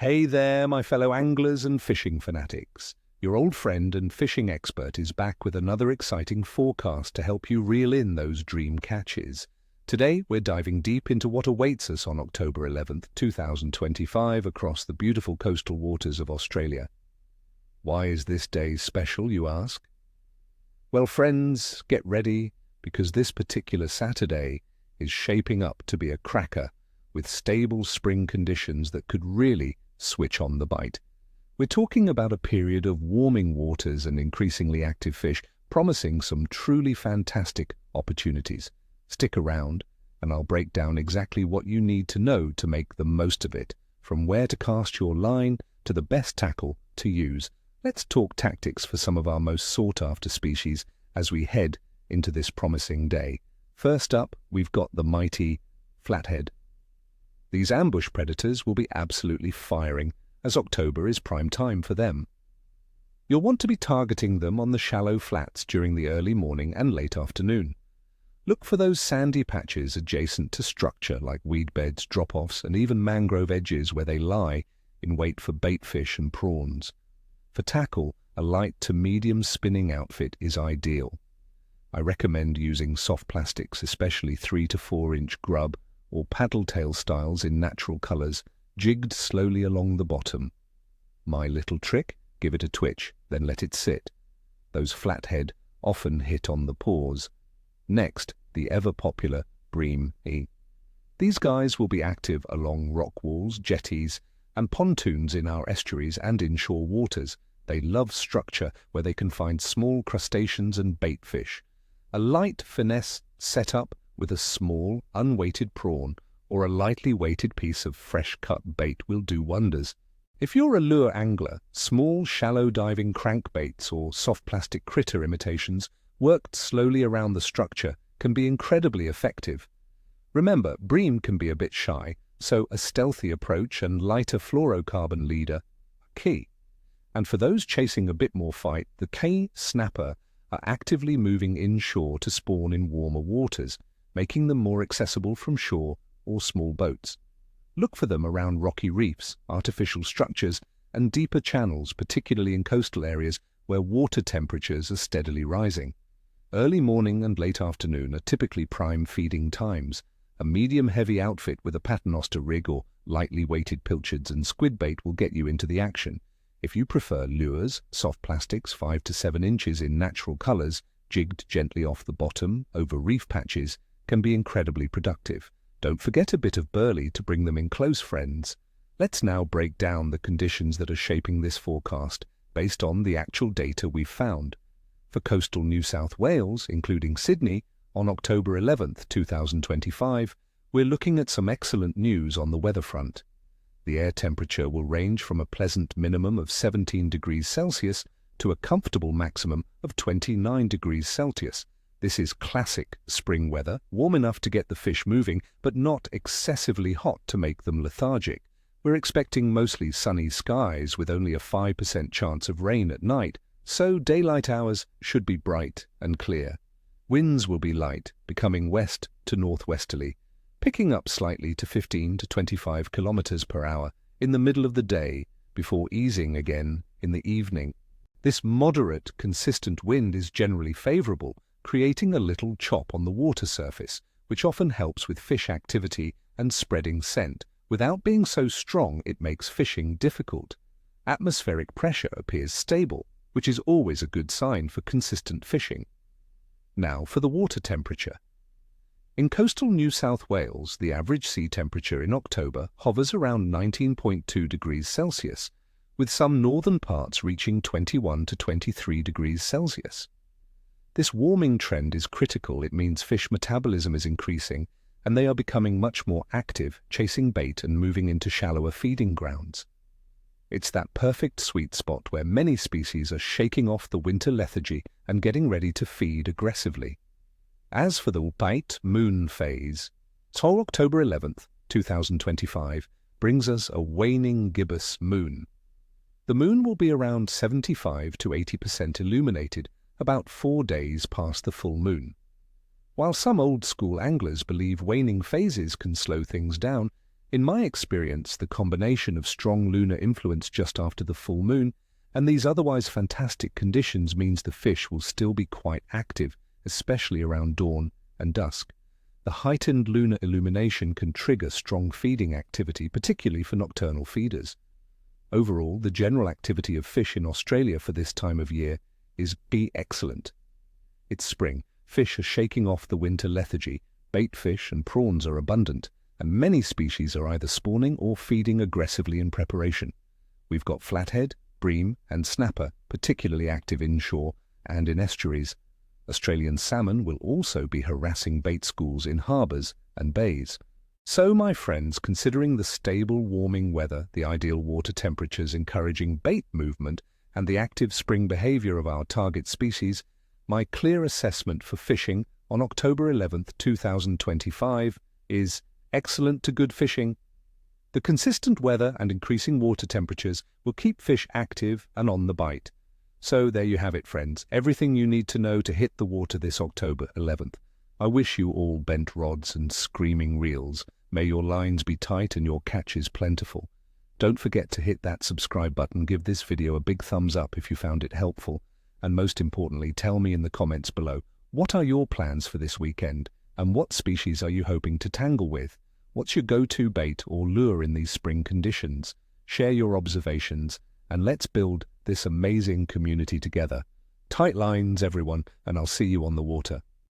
Hey there, my fellow anglers and fishing fanatics. Your old friend and fishing expert is back with another exciting forecast to help you reel in those dream catches. Today, we're diving deep into what awaits us on October 11th, 2025 across the beautiful coastal waters of Australia. Why is this day special, you ask? Well, friends, get ready, because this particular Saturday is shaping up to be a cracker with stable spring conditions that could really switch on the bite. We're talking about a period of warming waters and increasingly active fish, promising some truly fantastic opportunities. Stick around, and I'll break down exactly what you need to know to make the most of it, from where to cast your line to the best tackle to use. Let's talk tactics for some of our most sought-after species as we head into this promising day. First up, we've got the mighty flathead. These ambush predators will be absolutely firing, as October is prime time for them. You'll want to be targeting them on the shallow flats during the early morning and late afternoon. Look for those sandy patches adjacent to structure like weed beds, drop-offs, and even mangrove edges where they lie in wait for bait fish and prawns. For tackle, a light to medium spinning outfit is ideal. I recommend using soft plastics, especially 3 to 4 inch grub or paddle tail styles in natural colors, jigged slowly along the bottom. My little trick? Give it a twitch, then let it sit. Those flathead often hit on the paws. Next, the ever-popular Bream. These guys will be active along rock walls, jetties, and pontoons in our estuaries and inshore waters. They love structure where they can find small crustaceans and bait fish. A light finesse setup with a small, unweighted prawn or a lightly weighted piece of fresh-cut bait will do wonders. If you're a lure angler, small, shallow diving crankbaits or soft plastic critter imitations worked slowly around the structure can be incredibly effective. Remember, bream can be a bit shy, so a stealthy approach and lighter fluorocarbon leader are key. And for those chasing a bit more fight, the K snapper are actively moving inshore to spawn in warmer waters, making them more accessible from shore or small boats. Look for them around rocky reefs, artificial structures, and deeper channels, particularly in coastal areas where water temperatures are steadily rising. Early morning and late afternoon are typically prime feeding times. A medium-heavy outfit with a paternoster rig or lightly weighted pilchards and squid bait will get you into the action. If you prefer lures, soft plastics 5 to 7 inches in natural colors, jigged gently off the bottom over reef patches, can be incredibly productive. Don't forget a bit of burley to bring them in close, friends. Let's now break down the conditions that are shaping this forecast based on the actual data we've found. For coastal New South Wales, including Sydney, on October 11th, 2025, we're looking at some excellent news on the weather front. The air temperature will range from a pleasant minimum of 17 degrees Celsius to a comfortable maximum of 29 degrees Celsius. This is classic spring weather, warm enough to get the fish moving, but not excessively hot to make them lethargic. We're expecting mostly sunny skies with only a 5% chance of rain at night, so daylight hours should be bright and clear. Winds will be light, becoming west to northwesterly, picking up slightly to 15 to 25 kilometers per hour in the middle of the day before easing again in the evening. This moderate, consistent wind is generally favorable, creating a little chop on the water surface, which often helps with fish activity and spreading scent. Without being so strong, it makes fishing difficult. Atmospheric pressure appears stable, which is always a good sign for consistent fishing. Now for the water temperature. In coastal New South Wales, the average sea temperature in October hovers around 19.2 degrees Celsius, with some northern parts reaching 21 to 23 degrees Celsius. This warming trend is critical. It means fish metabolism is increasing, and they are becoming much more active, chasing bait and moving into shallower feeding grounds. It's that perfect sweet spot where many species are shaking off the winter lethargy and getting ready to feed aggressively. As for the bite moon phase, so October 11th, 2025, brings us a waning gibbous moon. The moon will be around 75 to 80% illuminated, about 4 days past the full moon. While some old-school anglers believe waning phases can slow things down, In my experience, the combination of strong lunar influence just after the full moon and these otherwise fantastic conditions means the fish will still be quite active, especially around dawn and dusk. The heightened lunar illumination can trigger strong feeding activity, particularly for nocturnal feeders. Overall, the general activity of fish in Australia for this time of year is excellent. It's spring, fish are shaking off the winter lethargy, bait fish and prawns are abundant, and many species are either spawning or feeding aggressively in preparation. We've got flathead, bream and snapper particularly active inshore and in estuaries. Australian salmon will also be harassing bait schools in harbours and bays. So, my friends, considering the stable, warming weather, the ideal water temperatures encouraging bait movement, and the active spring behaviour of our target species, my clear assessment for fishing on October 11th, 2025 is excellent to good fishing. The consistent weather and increasing water temperatures will keep fish active and on the bite. So there you have it, friends, everything you need to know to hit the water this October 11th. I wish you all bent rods and screaming reels. May your lines be tight and your catches plentiful. Don't forget to hit that subscribe button, give this video a big thumbs up if you found it helpful, and most importantly, tell me in the comments below, what are your plans for this weekend, and what species are you hoping to tangle with? What's your go-to bait or lure in these spring conditions? Share your observations, and let's build this amazing community together. Tight lines, everyone, and I'll see you on the water.